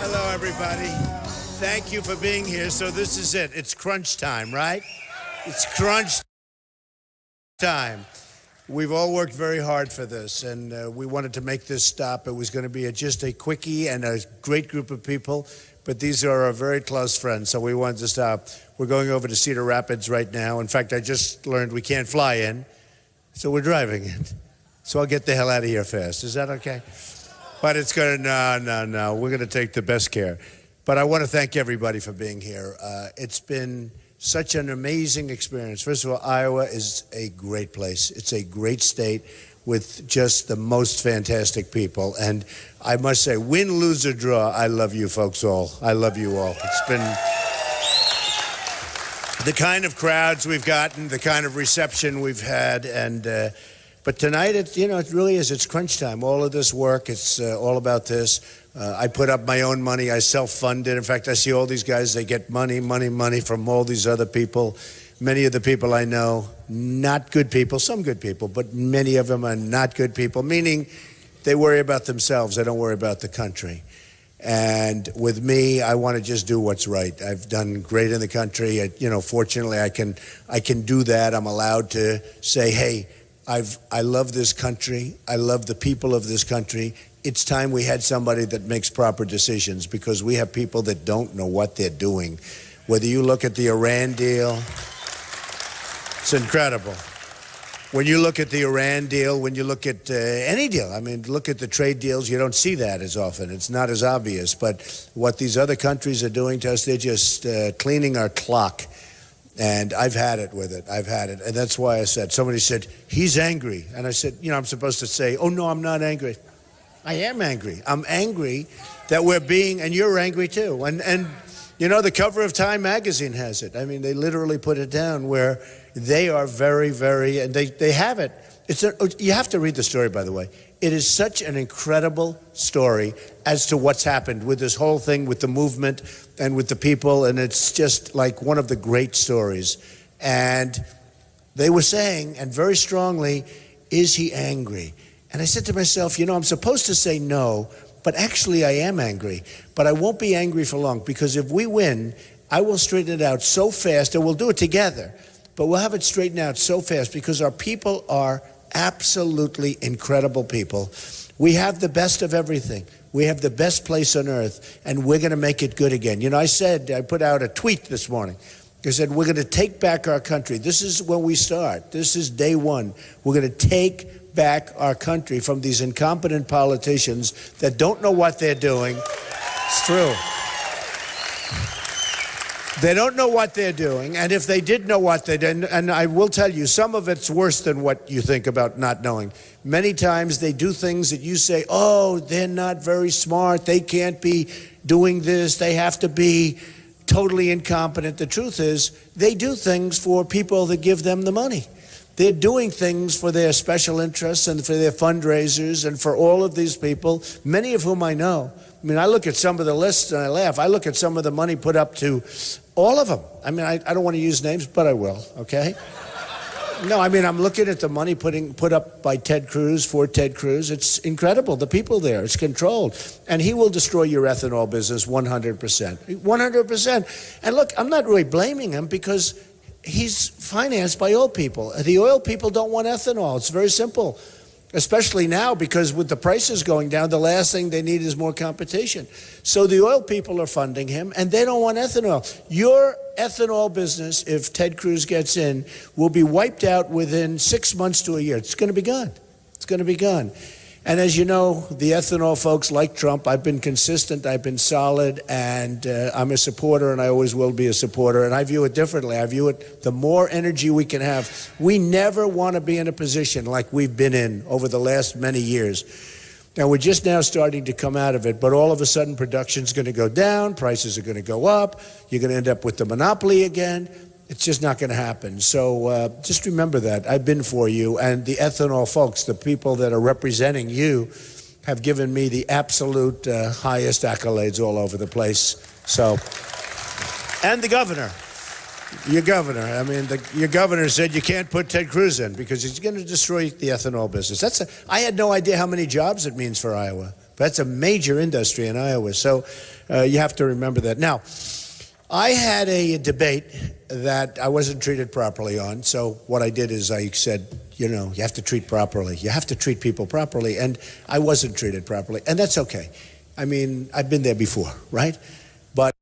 Hello, everybody. Thank you for being here. So this is it. It's crunch time, right? It's crunch time. We've all worked very hard for this, and we wanted to make this stop. It was going to be just a quickie and a great group of people, but these are our very close friends, so we wanted to stop. We're going over to Cedar Rapids right now. In fact, I just learned we can't fly in, so we're driving in. So I'll get the hell out of here fast. Is that okay? But it's going to, no. We're going to take the best care. But I want to thank everybody for being here. It's been such an amazing experience. First of all, Iowa is a great place. It's a great state with just the most fantastic people. And I must say, win, lose, or draw, I love you folks all. I love you all. It's been the kind of crowds we've gotten, the kind of reception we've had, and but tonight, it really is. It's crunch time. All of this work, it's all about this. I put up my own money. I self-funded. In fact, I see all these guys, they get money from all these other people. Many of the people I know, not good people, some good people, but many of them are not good people, meaning they worry about themselves. They don't worry about the country. And with me, I want to just do what's right. I've done great in the country. Fortunately, I can do that. I'm allowed to say, hey, I love this country. I love the people of this country. It's time we had somebody that makes proper decisions, because we have people that don't know what they're doing. Whether you look at the Iran deal, it's incredible. When you look at the Iran deal, when you look at any deal, I mean, look at the trade deals, you don't see that as often. It's not as obvious. But what these other countries are doing to us, they're just cleaning our clock. And I've had it with it. I've had it. And that's why I said, somebody said, he's angry. And I said, I'm supposed to say, oh, no, I'm not angry. I am angry. I'm angry that we're being, and you're angry too. And the cover of Time magazine has it. I mean, they literally put it down where they are very, very, and they have it. You have to read the story, by the way. It is such an incredible story as to what's happened with this whole thing, with the movement and with the people, and it's just like one of the great stories. And they were saying, and very strongly, is he angry? And I said to myself, I'm supposed to say no, but actually I am angry. But I won't be angry for long, because if we win, I will straighten it out so fast, and we'll do it together, but we'll have it straightened out so fast, because our people are absolutely incredible people. We have the best of everything. We have the best place on earth, and we're going to make it good again. I put out a tweet this morning. I said, we're going to take back our country. This is when we start. This is day one. We're going to take back our country from these incompetent politicians that don't know what they're doing. It's true. They don't know what they're doing, and if they did know what they did, and I will tell you, some of it's worse than what you think about not knowing. Many times they do things that you say, oh, they're not very smart, they can't be doing this, they have to be totally incompetent. The truth is, they do things for people that give them the money. They're doing things for their special interests and for their fundraisers and for all of these people, many of whom I know. I mean, I look at some of the lists and I laugh. I look at some of the money put up to all of them. I mean, I don't want to use names, but I will, okay? No, I mean, I'm looking at the money put up by Ted Cruz, for Ted Cruz. It's incredible, the people there. It's controlled. And he will destroy your ethanol business 100%. 100%. And look, I'm not really blaming him, because he's financed by oil people. The oil people don't want ethanol. It's very simple. Especially now, because with the prices going down, the last thing they need is more competition. So the oil people are funding him, and they don't want ethanol. Your ethanol business, if Ted Cruz gets in, will be wiped out within 6 months to a year. It's going to be gone. It's going to be gone. And as you know, the ethanol folks, like Trump, I've been consistent, I've been solid, and I'm a supporter, and I always will be a supporter. And I view it differently. I view it, the more energy we can have. We never want to be in a position like we've been in over the last many years. Now, we're just now starting to come out of it, but all of a sudden production's going to go down, prices are going to go up, you're going to end up with the monopoly again. It's just not going to happen. So just remember that. I've been for you. And the ethanol folks, the people that are representing you, have given me the absolute highest accolades all over the place. So, and the governor. Your governor. I mean, your governor said you can't put Ted Cruz in because he's going to destroy the ethanol business. I had no idea how many jobs it means for Iowa. That's a major industry in Iowa. So you have to remember that. Now, I had a debate that I wasn't treated properly on. So what I did is I said, you know, you have to treat properly. You have to treat people properly. And I wasn't treated properly. And that's okay. I mean, I've been there before, right? But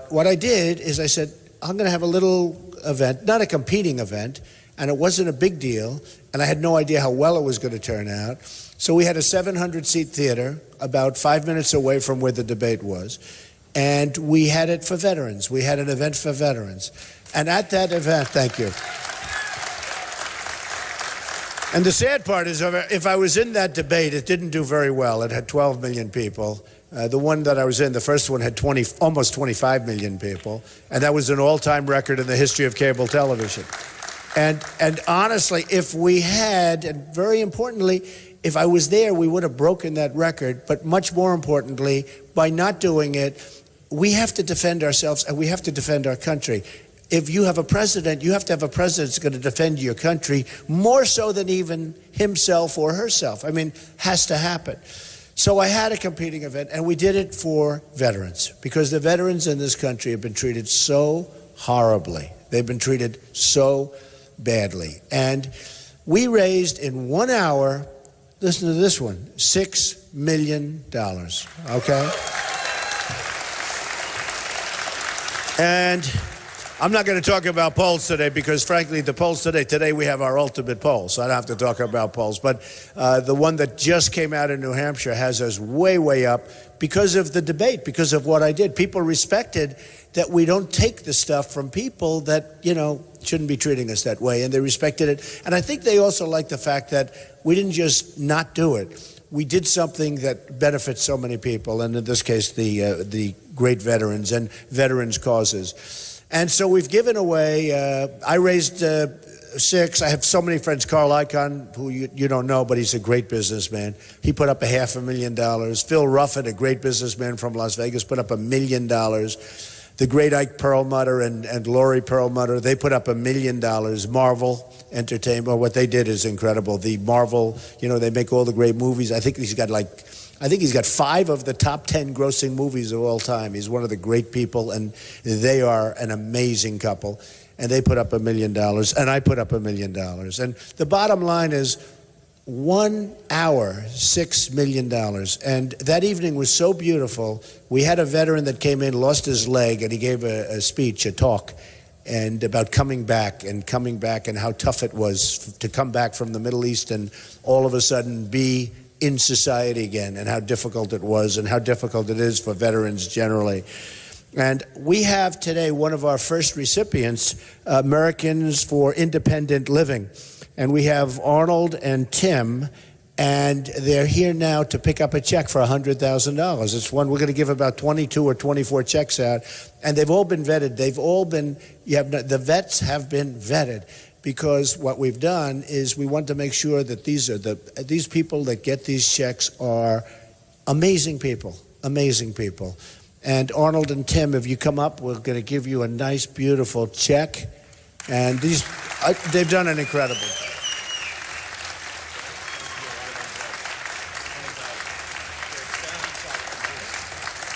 what I did is I said, I'm going to have a little event, not a competing event, and it wasn't a big deal, and I had no idea how well it was going to turn out. So we had a 700-seat theater about 5 minutes away from where the debate was, and we had it for veterans. We had an event for veterans. And at that event, thank you. And the sad part is, if I was in that debate, it didn't do very well. It had 12 million people. The one that I was in, the first one, had almost 25 million people, and that was an all-time record in the history of cable television. And honestly, if we had, and very importantly, if I was there, we would have broken that record. But much more importantly, by not doing it, we have to defend ourselves and we have to defend our country. If you have a president, you have to have a president that's going to defend your country more so than even himself or herself. I mean, has to happen. So I had a competing event, and we did it for veterans, because the veterans in this country have been treated so horribly. They've been treated so badly. And we raised in 1 hour, listen to this one, $6 million, okay? And I'm not going to talk about polls today because, frankly, the polls today we have our ultimate poll, so I don't have to talk about polls. But the one that just came out in New Hampshire has us way, way up because of the debate, because of what I did. People respected that we don't take the stuff from people that, you know, shouldn't be treating us that way, and they respected it. And I think they also liked the fact that we didn't just not do it. We did something that benefits so many people, and in this case, the great veterans and veterans causes. And so we've given away, I raised $6. I have so many friends. Carl Icahn, who you don't know, but he's a great businessman. He put up $500,000. Phil Ruffin, a great businessman from Las Vegas, put up $1 million. The great Ike Perlmutter and Laurie Perlmutter, they put up $1 million. Marvel Entertainment, what they did is incredible. The Marvel, you know, they make all the great movies. I think he's got 5 of the top 10 grossing movies of all time. He's one of the great people, and they are an amazing couple. And they put up $1 million, and I put up $1 million. And the bottom line is 1 hour, $6 million. And that evening was so beautiful. We had a veteran that came in, lost his leg, and he gave a speech, a talk, and about coming back and how tough it was to come back from the Middle East and all of a sudden be in society again, and how difficult it was and how difficult it is for veterans generally. And we have today one of our first recipients, Americans for Independent Living. And we have Arnold and Tim, and they're here now to pick up a check for $100,000. It's one, we're going to give about 22 or 24 checks out, and they've all been vetted. The vets have been vetted. Because what we've done is we want to make sure that these people that get these checks are amazing people. And Arnold and Tim, if you come up, we're going to give you a nice, beautiful check. And they've done an incredible job.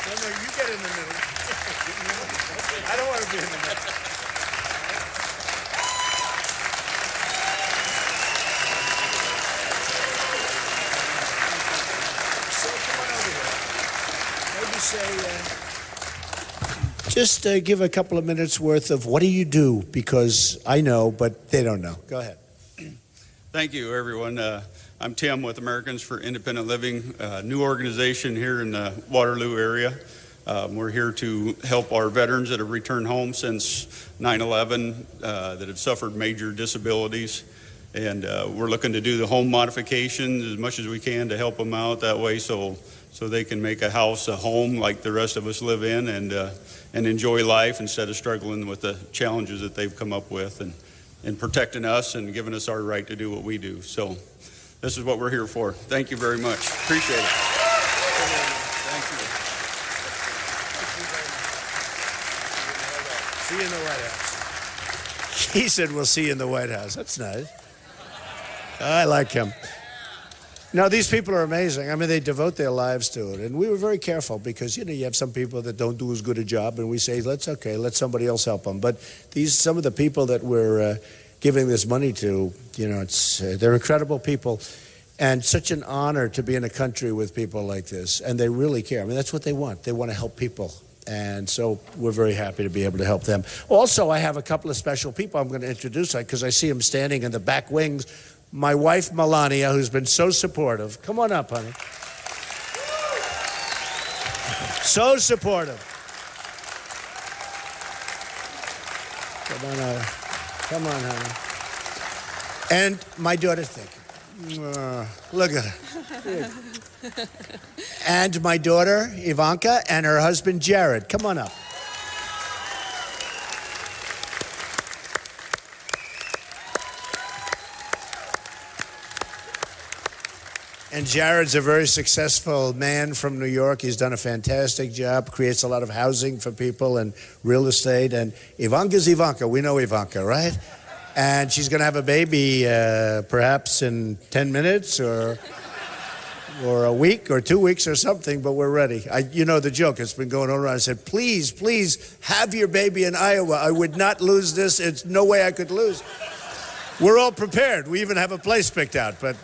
No, you get in the middle. I don't want to be in the middle. Just give a couple of minutes worth of what do you do, because I know, but they don't know. Go ahead. Thank you, everyone. I'm Tim with Americans for Independent Living, a new organization here in the Waterloo area. We're here to help our veterans that have returned home since 9/11 that have suffered major disabilities. And we're looking to do the home modifications as much as we can to help them out that way so they can make a house a home like the rest of us live in, and enjoy life instead of struggling with the challenges that they've come up with, and protecting us and giving us our right to do what we do. So this is what we're here for. Thank you very much. Appreciate it. Thank you. See you in the White House. He said, we'll see you in the White House. That's nice. I like him. No, these people are amazing. I mean, they devote their lives to it. And we were very careful because, you have some people that don't do as good a job, and we say, let somebody else help them. But some of the people that we're giving this money to, they're incredible people. And such an honor to be in a country with people like this. And they really care. I mean, that's what they want. They want to help people. And so we're very happy to be able to help them. Also, I have a couple of special people I'm going to introduce because I see them standing in the back wings. My wife, Melania, who's been so supportive. Come on up, honey. So supportive. Come on, honey. And my daughter, thank you. Look at her. And my daughter, Ivanka, and her husband, Jared. Come on up. And Jared's a very successful man from New York. He's done a fantastic job, creates a lot of housing for people and real estate. And Ivanka's Ivanka. We know Ivanka, right? And she's going to have a baby perhaps in 10 minutes or a week or 2 weeks or something, but we're ready. You know the joke. It's been going on around. I said, please have your baby in Iowa. I would not lose this. It's no way I could lose. We're all prepared. We even have a place picked out, but,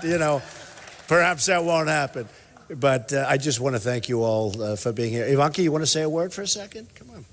perhaps that won't happen. But I just want to thank you all for being here. Ivanka, you want to say a word for a second? Come on.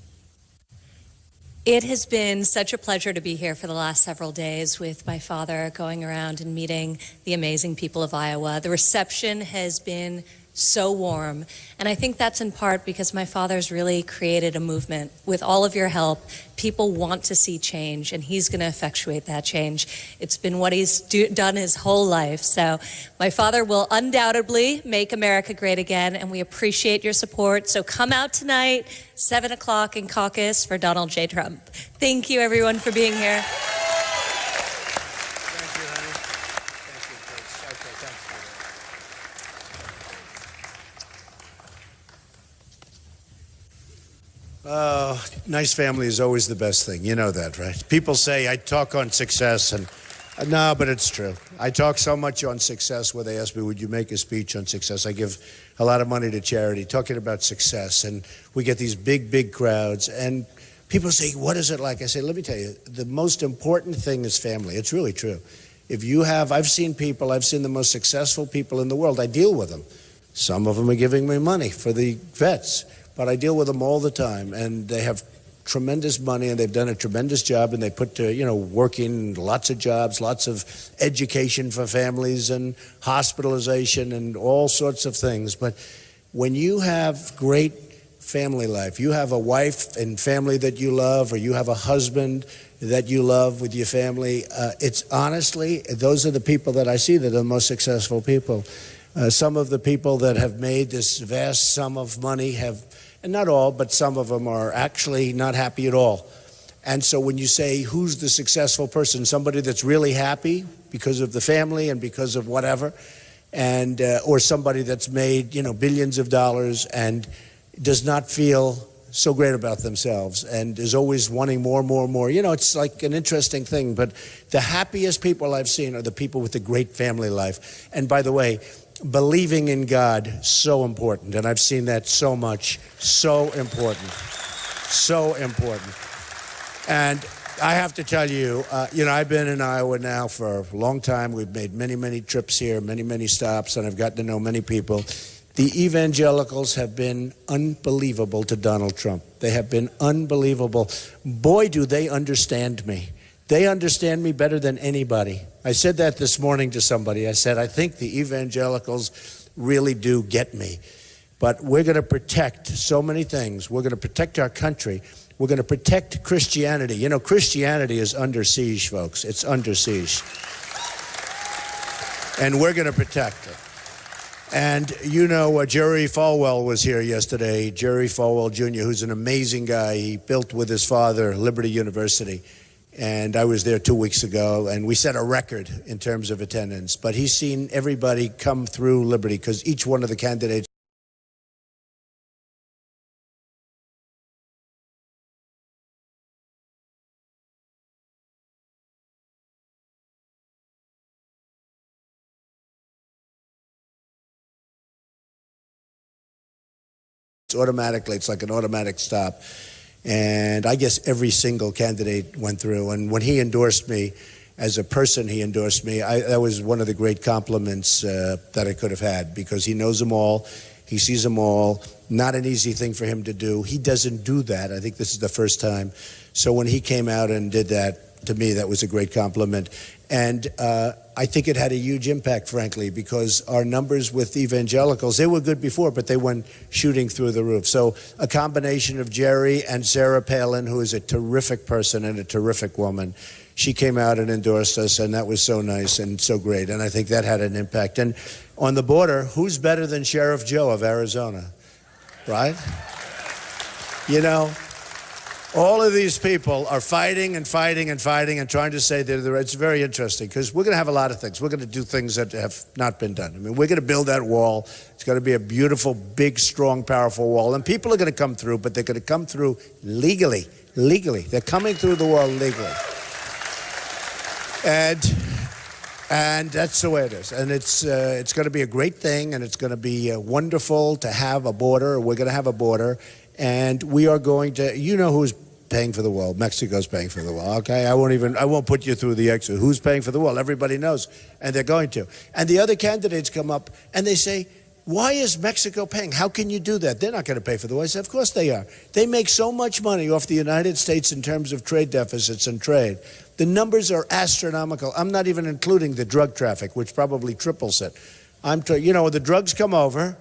It has been such a pleasure to be here for the last several days with my father, going around and meeting the amazing people of Iowa. The reception has been so warm, and I think that's in part because my father's really created a movement. With all of your help, people want to see change, and he's going to effectuate that change. It's been what he's done his whole life. So my father will undoubtedly make America great again, and we appreciate your support. So come out tonight, 7 o'clock in caucus for Donald J. Trump. Thank you, everyone, for being here. Nice family is always the best thing. You know that, right? People say I talk on success, and no, but it's true. I talk so much on success where they ask me, would you make a speech on success? I give a lot of money to charity talking about success, and we get these big crowds, and people say, what is it like? I say, let me tell you, the most important thing is family. It's really true. I've seen the most successful people in the world. I deal with them. Some of them are giving me money for the vets. But I deal with them all the time, and they have tremendous money, and they've done a tremendous job, and they put working lots of jobs, lots of education for families, and hospitalization, and all sorts of things. But when you have great family life, you have a wife and family that you love, or you have a husband that you love with your family, it's honestly, those are the people that I see that are the most successful people. Some of the people that have made this vast sum of money have, and not all, but some of them are actually not happy at all. And so when you say, who's the successful person? Somebody that's really happy because of the family and because of whatever, and or somebody that's made, billions of dollars and does not feel so great about themselves and is always wanting more. It's like an interesting thing, but the happiest people I've seen are the people with the great family life. And by the way, believing in God, so important. And I've seen that so much, so important. And I have to tell you, I've been in Iowa now for a long time. We've made many trips here, many stops, and I've gotten to know many people. The evangelicals have been unbelievable to Donald Trump. They have been unbelievable. Boy, do they understand me. They understand me better than anybody. I said that this morning to somebody. I said, I think the evangelicals really do get me. But we're going to protect so many things. We're going to protect our country. We're going to protect Christianity. Christianity is under siege, folks. It's under siege. And we're going to protect it. And Jerry Falwell was here yesterday. Jerry Falwell Jr., who's an amazing guy. He built with his father Liberty University. And I was there 2 weeks ago, and we set a record in terms of attendance. But he's seen everybody come through Liberty because each one of the candidates votes automatically. It's like an automatic stop. And I guess every single candidate went through. And when he endorsed me, as a person, he endorsed me. That was one of the great compliments that I could have had, because he knows them all. He sees them all. Not an easy thing for him to do. He doesn't do that. I think this is the first time. So when he came out and did that, to me, that was a great compliment. And I think it had a huge impact, frankly, because our numbers with evangelicals, they were good before, but they went shooting through the roof. So a combination of Jerry and Sarah Palin, who is a terrific person and a terrific woman, she came out and endorsed us, and that was so nice and so great. And I think that had an impact. And on the border, who's better than Sheriff Joe of Arizona, right? You know, all of these people are fighting and fighting and fighting and trying to say they're the right. It's very interesting, because we're going to have a lot of things. We're going to do things that have not been done. I mean, we're going to build that wall. It's going to be a beautiful, big, strong, powerful wall. And people are going to come through, but they're going to come through legally. Legally. They're coming through the wall legally. And that's the way it is. And it's going to be a great thing, and it's going to be wonderful to have a border. We're going to have a border, and we are going to, you know who's paying for the wall. Mexico's paying for the wall, okay? I won't put you through the exit. Who's paying for the wall? Everybody knows, and they're going to. And the other candidates come up, and they say, why is Mexico paying? How can you do that? They're not going to pay for the wall. I say, of course they are. They make so much money off the United States in terms of trade deficits and trade. The numbers are astronomical. I'm not even including the drug traffic, which probably triples it. The drugs come over,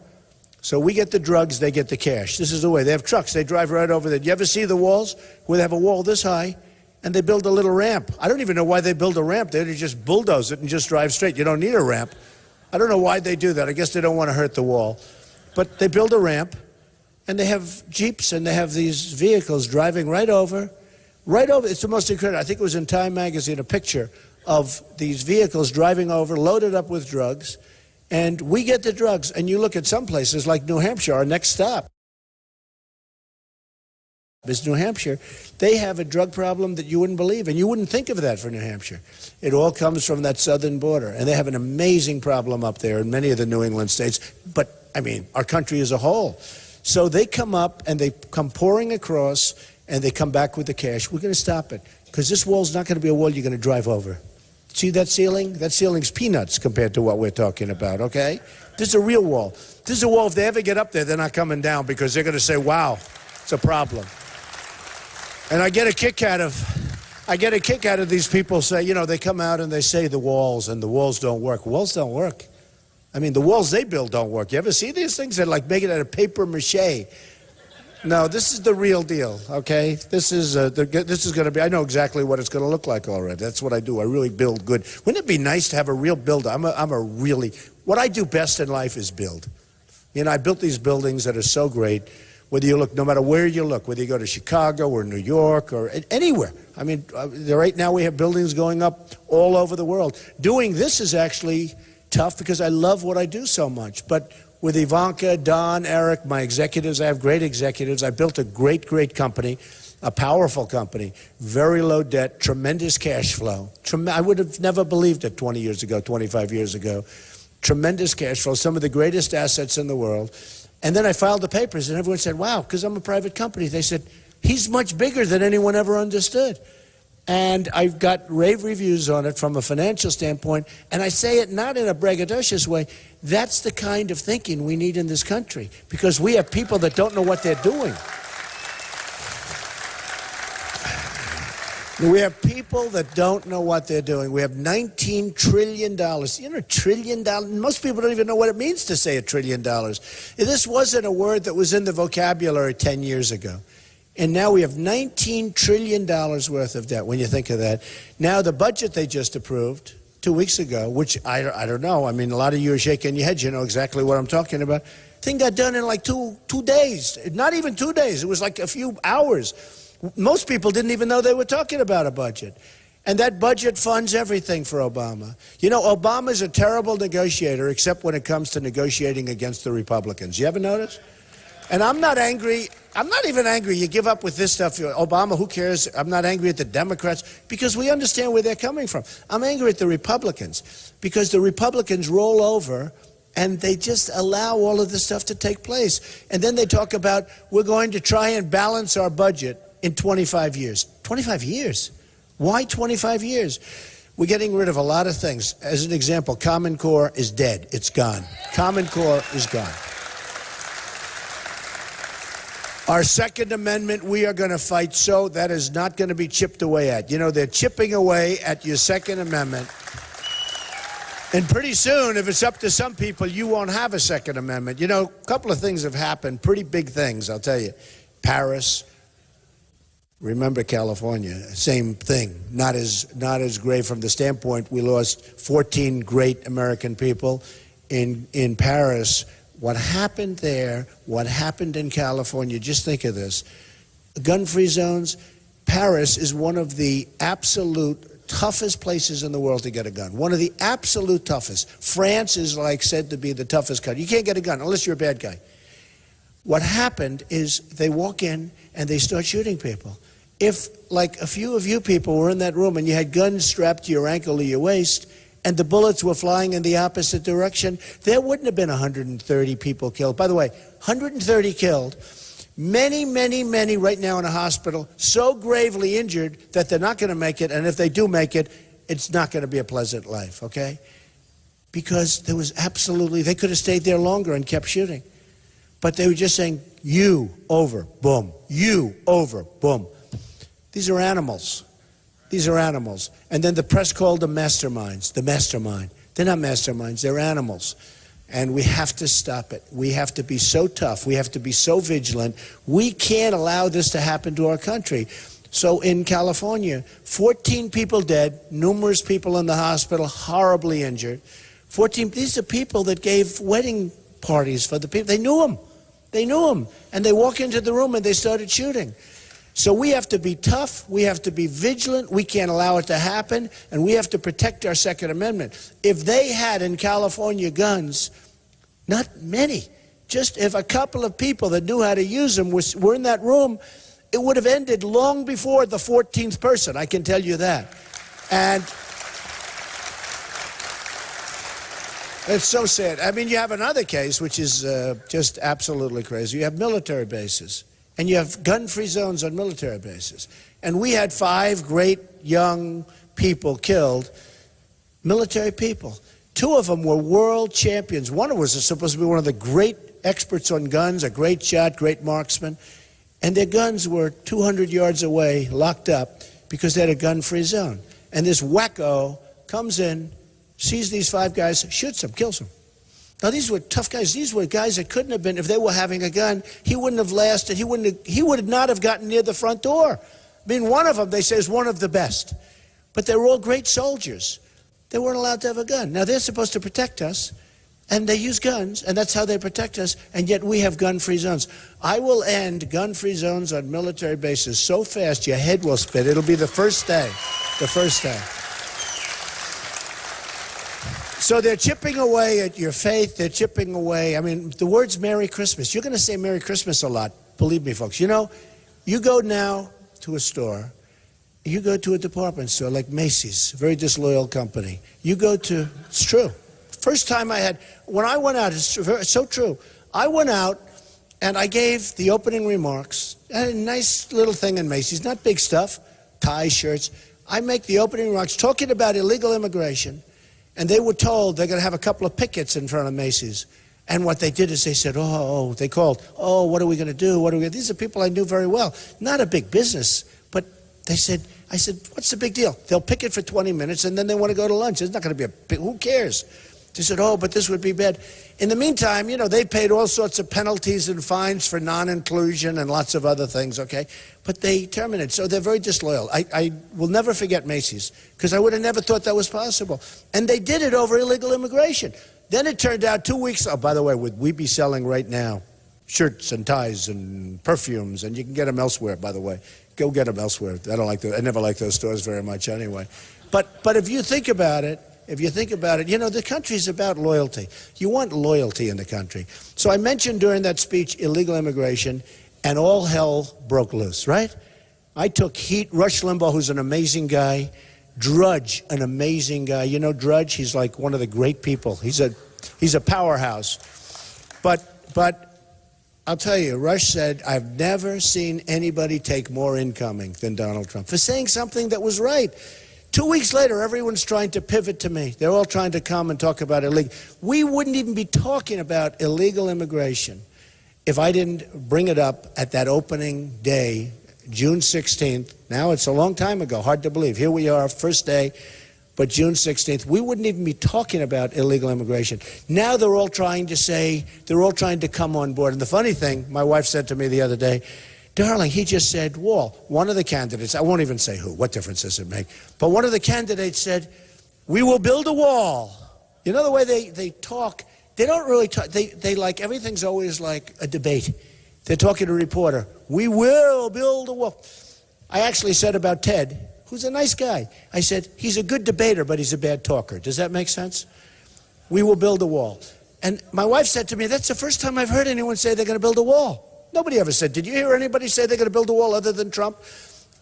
so we get the drugs, they get the cash. This is the way. They have trucks. They drive right over there. You ever see the walls where they have a wall this high, and they build a little ramp? I don't even know why they build a ramp. They just bulldoze it and just drive straight. You don't need a ramp. I don't know why they do that. I guess they don't want to hurt the wall. But they build a ramp, and they have Jeeps, and they have these vehicles driving right over. It's the most incredible. I think it was in Time magazine, a picture of these vehicles driving over, loaded up with drugs, and we get the drugs. And you look at some places like New Hampshire, our next stop is New Hampshire. They have a drug problem that you wouldn't believe, and you wouldn't think of that for New Hampshire. It all comes from that southern border, and they have an amazing problem up there in many of the New England states, but, I mean, our country as a whole. So they come up, and they come pouring across, and they come back with the cash. We're going to stop it, because this wall's not going to be a wall you're going to drive over. See that ceiling? That ceiling's peanuts compared to what we're talking about, okay? This is a real wall. This is a wall, if they ever get up there, they're not coming down, because they're going to say, wow, it's a problem. And I get a kick out of these people say, they come out and they say the walls don't work. Walls don't work. I mean, the walls they build don't work. You ever see these things? They're like making it out of paper mache. No, this is the real deal, okay? This is going to be, I know exactly what it's going to look like already. That's what I do. I really build good. Wouldn't it be nice to have a real builder? What I do best in life is build. I built these buildings that are so great. Whether you look, no matter where you look, whether you go to Chicago or New York or anywhere. I mean, right now we have buildings going up all over the world. Doing this is actually tough because I love what I do so much. But with Ivanka, Don, Eric, my executives, I have great executives. I built a great, great company, a powerful company, very low debt, tremendous cash flow. I would have never believed it 20 years ago, 25 years ago. Tremendous cash flow, some of the greatest assets in the world. And then I filed the papers, and everyone said, wow, because I'm a private company. They said, he's much bigger than anyone ever understood. And I've got rave reviews on it from a financial standpoint, and I say it not in a braggadocious way. That's the kind of thinking we need in this country, because we have people that don't know what they're doing. We have people that don't know what they're doing. We have $19 trillion. $1 trillion? Most people don't even know what it means to say $1 trillion. This wasn't a word that was in the vocabulary 10 years ago. And now we have $19 trillion worth of debt, when you think of that. Now, the budget they just approved 2 weeks ago, which I don't know. I mean, a lot of you are shaking your heads. You know exactly what I'm talking about. Thing got done in like two days. Not even 2 days. It was like a few hours. Most people didn't even know they were talking about a budget. And that budget funds everything for Obama. Obama's a terrible negotiator, except when it comes to negotiating against the Republicans. You ever notice? And I'm not angry. I'm not even angry. You give up with this stuff. Obama, who cares? I'm not angry at the Democrats because we understand where they're coming from. I'm angry at the Republicans because the Republicans roll over And they just allow all of this stuff to take place. And then they talk about, we're going to try and balance our budget in 25 years. 25 years? Why 25 years? We're getting rid of a lot of things. As an example, Common Core is dead. It's gone. Common Core is gone. Our Second Amendment, we are going to fight so that is not going to be chipped away at. You know, they're chipping away at your Second Amendment. And pretty soon, if it's up to some people, you won't have a Second Amendment. You know, a couple of things have happened, pretty big things, I'll tell you. Paris, remember California, same thing. Not as great from the standpoint we lost 14 great American people. In Paris, what happened there, what happened in California, just think of this. Gun-free zones, Paris is one of the absolute toughest places in the world to get a gun. One of the absolute toughest. France is like said to be the toughest country. You can't get a gun unless you're a bad guy. What happened is they walk in and they start shooting people. If, like, a few of you people were in that room and you had guns strapped to your ankle or your waist and the bullets were flying in the opposite direction, there wouldn't have been 130 people killed. By the way, 130 killed. Many, many, many right now in a hospital, so gravely injured that they're not going to make it, and if they do make it, it's not going to be a pleasant life, okay? Because there was absolutely, they could have stayed there longer and kept shooting. But they were just saying, you, over, boom. You, over, boom. These are animals. These are animals. And then the press called them masterminds, the mastermind. They're not masterminds, they're animals. And we have to stop it. We have to be so tough. We have to be so vigilant. We can't allow this to happen to our country. So in California, 14 people dead, numerous people in the hospital, horribly injured. 14, these are people that gave wedding parties for the people. They knew them. They knew them. And they walk into the room and they started shooting. So we have to be tough. We have to be vigilant. We can't allow it to happen. And we have to protect our Second Amendment. If they had in California guns, not many, just if a couple of people that knew how to use them were in that room, it would have ended long before the 14th person, I can tell you that. And it's so sad. I mean, you have another case, which is just absolutely crazy. You have military bases, and you have gun-free zones on military bases. And we had 5 great young people killed, military people. 2 of them were world champions. One was supposed to be one of the great experts on guns, a great shot, great marksman. And their guns were 200 yards away, locked up, because they had a gun-free zone. And this wacko comes in, sees these 5 guys, shoots them, kills them. Now, these were tough guys. These were guys that couldn't have been, if they were having a gun, he wouldn't have lasted. He would not have gotten near the front door. I mean, one of them, they say, is one of the best. But they were all great soldiers. They weren't allowed to have a gun. Now, they're supposed to protect us, and they use guns, and that's how they protect us, and yet we have gun-free zones. I will end gun-free zones on military bases so fast your head will spin. It'll be the first day. The first day. So they're chipping away at your faith. They're chipping away. I mean, the words Merry Christmas. You're going to say Merry Christmas a lot. Believe me, folks. You know, you go now to a store. You go to a department store like Macy's, a very disloyal company. You go to, it's true. First time I had, when I went out, it's so true. I went out and I gave the opening remarks. I had a nice little thing in Macy's, not big stuff, ties, shirts. I make the opening remarks talking about illegal immigration, and they were told they're going to have a couple of pickets in front of Macy's. And what they did is they said, they called, what are we going to do? These are people I knew very well. Not a big business, but I said, what's the big deal? They'll picket for 20 minutes and then they want to go to lunch. It's not going to be who cares? They said, but this would be bad. In the meantime, you know, they paid all sorts of penalties and fines for non-inclusion and lots of other things, okay? But they terminated, so they're very disloyal. I will never forget Macy's, because I would have never thought that was possible. And they did it over illegal immigration. Then it turned out 2 weeks, by the way, would we be selling right now shirts and ties and perfumes, and you can get them elsewhere, by the way. Go get them elsewhere. I never liked those stores very much anyway. But if you think about it, you know, the country's about loyalty. You want loyalty in the country. So I mentioned during that speech illegal immigration, and all hell broke loose, right? I took heat. Rush Limbaugh, who's an amazing guy. Drudge, an amazing guy. You know Drudge? He's like one of the great people. He's a He's a powerhouse. But I'll tell you, Rush said, I've never seen anybody take more incoming than Donald Trump for saying something that was right. 2 weeks later, everyone's trying to pivot to me. They're all trying to come and talk about illegal. We wouldn't even be talking about illegal immigration if I didn't bring it up at that opening day, June 16th. Now, it's a long time ago, hard to believe. Here we are, first day, but June 16th. We wouldn't even be talking about illegal immigration. Now they're all trying to come on board. And the funny thing, my wife said to me the other day, darling, he just said wall. One of the candidates, I won't even say who, what difference does it make? But one of the candidates said, we will build a wall. You know the way they talk? They don't really talk. They like, everything's always like a debate. They're talking to a reporter. We will build a wall. I actually said about Ted, who's a nice guy, I said, he's a good debater, but he's a bad talker. Does that make sense? We will build a wall. And my wife said to me, that's the first time I've heard anyone say they're going to build a wall. Nobody ever said, did you hear anybody say they're going to build a wall other than Trump?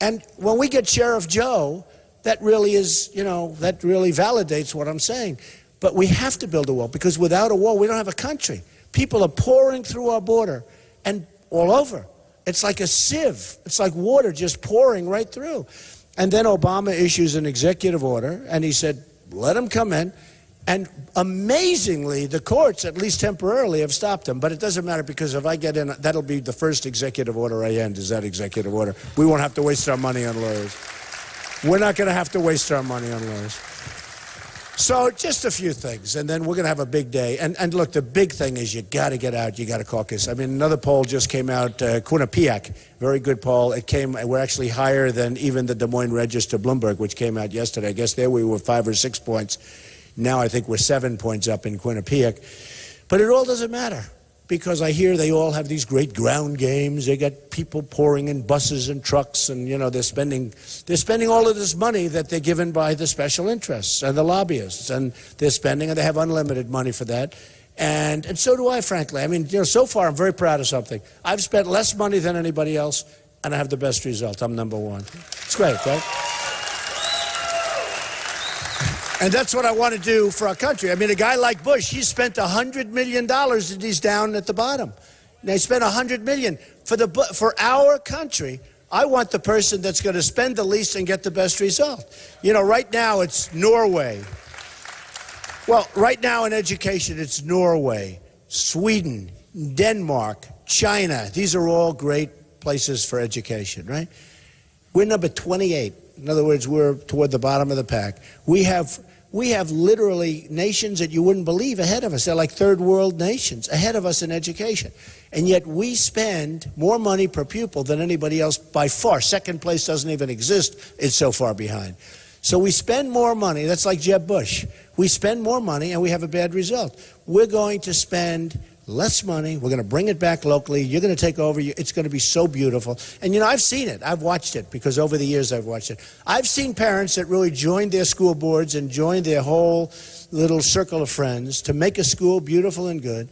And when we get Sheriff Joe, that really is, that really validates what I'm saying. But we have to build a wall, because without a wall, we don't have a country. People are pouring through our border and all over. It's like a sieve. It's like water just pouring right through. And then Obama issues an executive order, and he said, let them come in. And amazingly, the courts, at least temporarily, have stopped them. But it doesn't matter, because if I get in, that'll be the first executive order I end, is that executive order. We won't have to waste our money on lawyers. We're not going to have to waste our money on lawyers. So just a few things, and then we're going to have a big day. And look, the big thing is you got to get out, you got to caucus. I mean, another poll just came out, Quinnipiac, very good poll. We're actually higher than even the Des Moines Register Bloomberg, which came out yesterday. I guess there we were 5 or 6 points. Now I think we're 7 points up in Quinnipiac. But it all doesn't matter, because I hear they all have these great ground games. They got people pouring in buses and trucks, and they're spending all of this money that they're given by the special interests and the lobbyists, and they're spending, and they have unlimited money for that. And so do I, frankly. I mean, so far I'm very proud of something. I've spent less money than anybody else, and I have the best result. I'm number one. It's great, right? And that's what I want to do for our country. I mean, a guy like Bush, he spent $100 million, and he's down at the bottom. Now, he spent $100 million. For our country, I want the person that's going to spend the least and get the best result. Right now it's Norway. Well, right now in education, it's Norway, Sweden, Denmark, China. These are all great places for education, right? We're number 28. In other words, we're toward the bottom of the pack. We have literally nations that you wouldn't believe ahead of us. They're like third world nations ahead of us in education. And yet we spend more money per pupil than anybody else by far. Second place doesn't even exist. It's so far behind. So we spend more money. That's like Jeb Bush. We spend more money and we have a bad result. We're going to spend less money. We're going to bring it back locally. You're going to take over. It's going to be so beautiful. And, I've seen it. I've watched it, because over the years I've watched it. I've seen parents that really joined their school boards and joined their whole little circle of friends to make a school beautiful and good.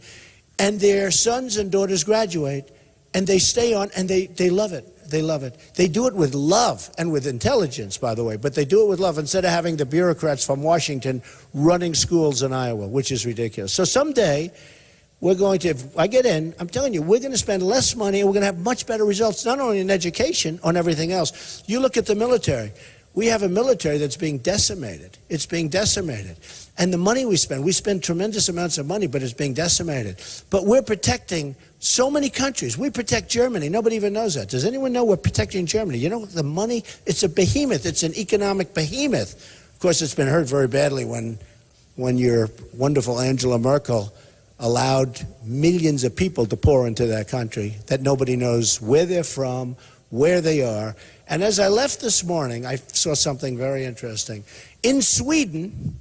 And their sons and daughters graduate, and they stay on, and they love it. They love it. They do it with love and with intelligence, by the way, but they do it with love instead of having the bureaucrats from Washington running schools in Iowa, which is ridiculous. So someday, we're going to, if I get in, I'm telling you, we're going to spend less money, and we're going to have much better results, not only in education, on everything else. You look at the military. We have a military that's being decimated. It's being decimated. And the money we spend tremendous amounts of money, but it's being decimated. But we're protecting so many countries. We protect Germany. Nobody even knows that. Does anyone know we're protecting Germany? The money, it's a behemoth. It's an economic behemoth. Of course, it's been hurt very badly when your wonderful Angela Merkel allowed millions of people to pour into that country that nobody knows where they're from, where they are. And as I left this morning, I saw something very interesting. In Sweden,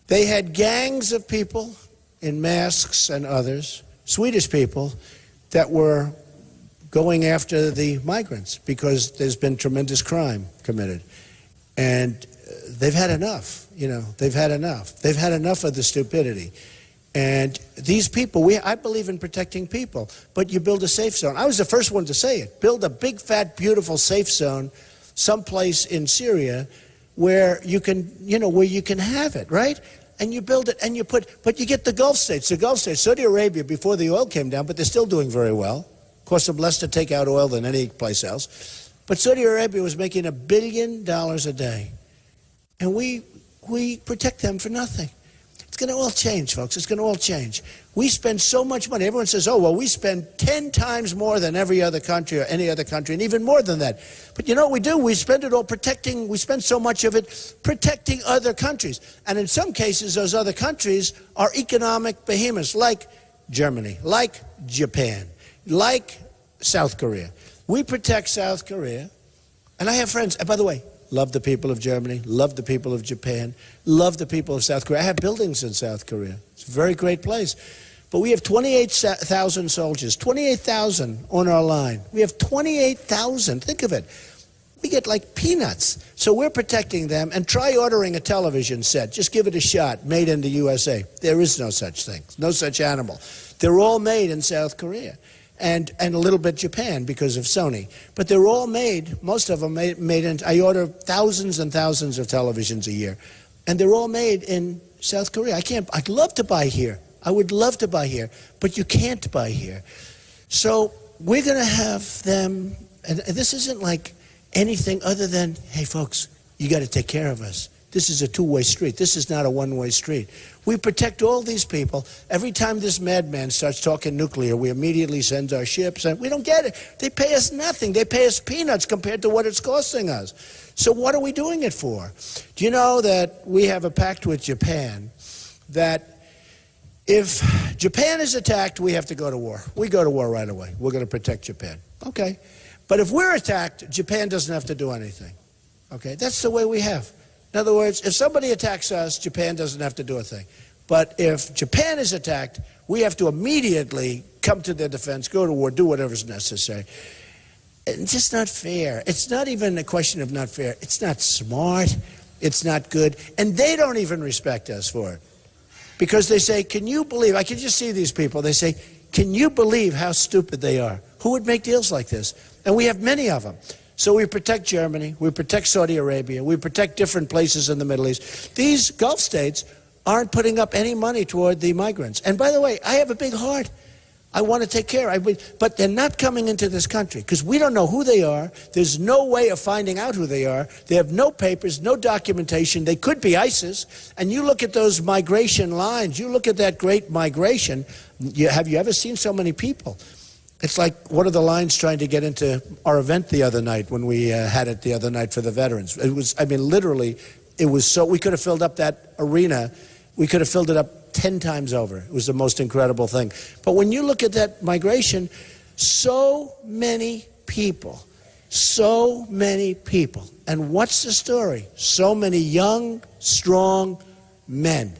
they had gangs of people in masks and others, Swedish people, that were going after the migrants because there's been tremendous crime committed. And they've had enough, they've had enough. They've had enough of the stupidity. And these people, I believe in protecting people, but you build a safe zone. I was the first one to say it. Build a big, fat, beautiful safe zone someplace in Syria where you can, where you can have it, right? and you build it, and but you get the Gulf states. The Gulf states, Saudi Arabia, before the oil came down, but they're still doing very well. Of course, they're less to take out oil than any place else. But Saudi Arabia was making $1 billion a day. And we protect them for nothing. It's going to all change, folks. It's going to all change. We spend so much money. Everyone says, oh, well, we spend 10 times more than every other country or any other country, and even more than that. But you know what we do? We spend it all protecting, we spend so much of it protecting other countries. And in some cases, those other countries are economic behemoths, like Germany, like Japan, like South Korea. We protect South Korea. And I have friends, and by the way, love the people of Germany, love the people of Japan, love the people of South Korea. I have buildings in South Korea. It's a very great place. But we have 28,000 soldiers, 28,000 on our line. We have 28,000. Think of it. We get like peanuts. So we're protecting them. And try ordering a television set. Just give it a shot. Made in the USA. There is no such thing. No such animal. They're all made in South Korea. And a little bit Japan because of Sony. But they're all made, most of them made in, I order thousands and thousands of televisions a year. And they're all made in South Korea. I'd love to buy here. I would love to buy here. But you can't buy here. So we're going to have them, and this isn't like anything other than, hey folks, you got to take care of us. This is a two-way street. This is not a one-way street. We protect all these people. Every time this madman starts talking nuclear, we immediately send our ships, and we don't get it. They pay us nothing. They pay us peanuts compared to what it's costing us. So what are we doing it for? Do you know that we have a pact with Japan that if Japan is attacked, we have to go to war. We go to war right away. We're going to protect Japan. Okay. But if we're attacked, Japan doesn't have to do anything. Okay. That's the way we have. In other words, if somebody attacks us, Japan doesn't have to do a thing. But if Japan is attacked, we have to immediately come to their defense, go to war, do whatever's necessary. It's just not fair. It's not even a question of not fair. It's not smart. It's not good. And they don't even respect us for it. Because they say, can you believe, I can just see these people, they say, can you believe how stupid they are? Who would make deals like this? And we have many of them. So we protect Germany, we protect Saudi Arabia, we protect different places in the Middle East. These Gulf states aren't putting up any money toward the migrants. And by the way, I have a big heart. I want to take care. But they're not coming into this country because we don't know who they are. There's no way of finding out who they are. They have no papers, no documentation. They could be ISIS. And you look at those migration lines, you look at that great migration, have you ever seen so many people? It's like one of the lines trying to get into our event the other night when we had it the other night for the veterans. It was, I mean, literally, it was so, we could have filled up that arena. We could have filled it up 10 times over. It was the most incredible thing. But when you look at that migration, so many people. And what's the story? So many young, strong men.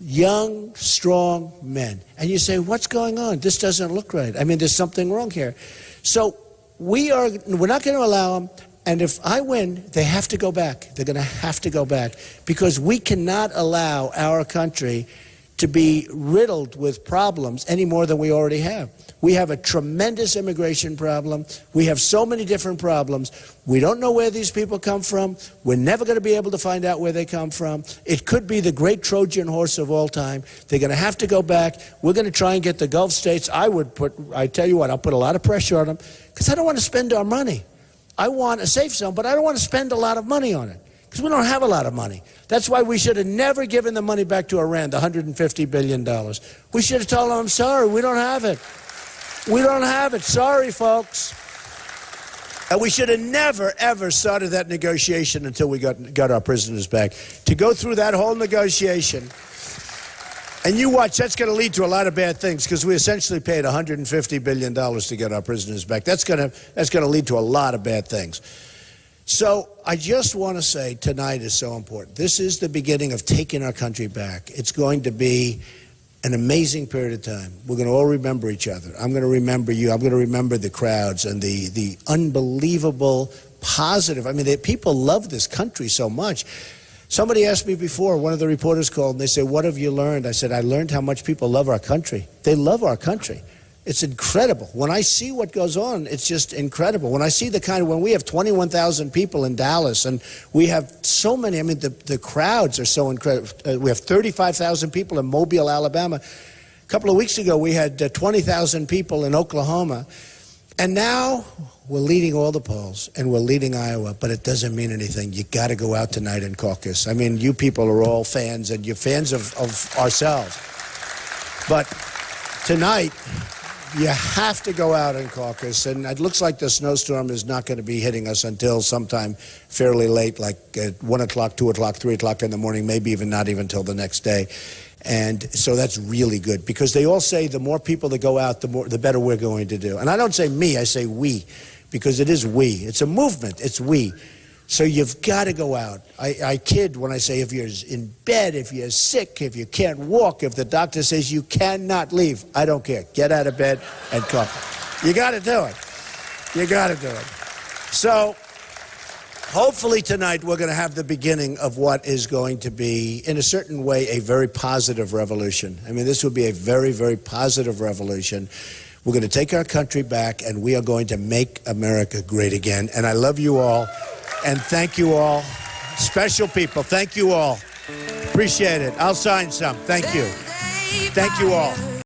Young, strong men. And you say, what's going on? This doesn't look right. I mean, there's something wrong here. So we're not going to allow them. And if I win, they have to go back. They're going to have to go back because we cannot allow our country to be riddled with problems any more than we already have. We have a tremendous immigration problem. We have so many different problems. We don't know where these people come from. We're never going to be able to find out where they come from. It could be the great Trojan horse of all time. They're going to have to go back. We're going to try and get the Gulf states. I tell you what, I'll put a lot of pressure on them because I don't want to spend our money. I want a safe zone, but I don't want to spend a lot of money on it because we don't have a lot of money. That's why we should have never given the money back to Iran, the $150 billion. We should have told them, I'm sorry, we don't have it. We don't have it. Sorry, folks. And we should have never, ever started that negotiation until we got our prisoners back. To go through that whole negotiation, and you watch, that's going to lead to a lot of bad things because we essentially paid $150 billion to get our prisoners back. That's going to lead to a lot of bad things. So I just want to say tonight is so important. This is the beginning of taking our country back. It's going to be an amazing period of time. We're going to all remember each other. I'm going to remember you. I'm going to remember the crowds and the unbelievable positive. I mean, people love this country so much. Somebody asked me before, one of the reporters called, and they said, what have you learned? I said, I learned how much people love our country. They love our country. It's incredible. When I see what goes on, it's just incredible. When I see when we have 21,000 people in Dallas and we have so many, I mean, the crowds are so incredible. We have 35,000 people in Mobile, Alabama. A couple of weeks ago, we had 20,000 people in Oklahoma. And now we're leading all the polls and we're leading Iowa, but it doesn't mean anything. You got to go out tonight and caucus. I mean, you people are all fans and you're fans of ourselves. But tonight, you have to go out and caucus, and it looks like the snowstorm is not going to be hitting us until sometime fairly late, like at 1 o'clock, 2 o'clock, 3 o'clock in the morning, maybe even not even till the next day. And so that's really good, because they all say the more people that go out, the better we're going to do. And I don't say me, I say we, because it is we. It's a movement, it's we. So you've got to go out. I kid when I say if you're in bed, if you're sick, if you can't walk, if the doctor says you cannot leave, I don't care. Get out of bed and come. You got to do it. You got to do it. So hopefully tonight we're going to have the beginning of what is going to be, in a certain way, a very positive revolution. I mean, this will be a very, very positive revolution. We're going to take our country back, and we are going to make America great again. And I love you all. And thank you all. Special people, thank you all. Appreciate it. I'll sign some. Thank you. Thank you all.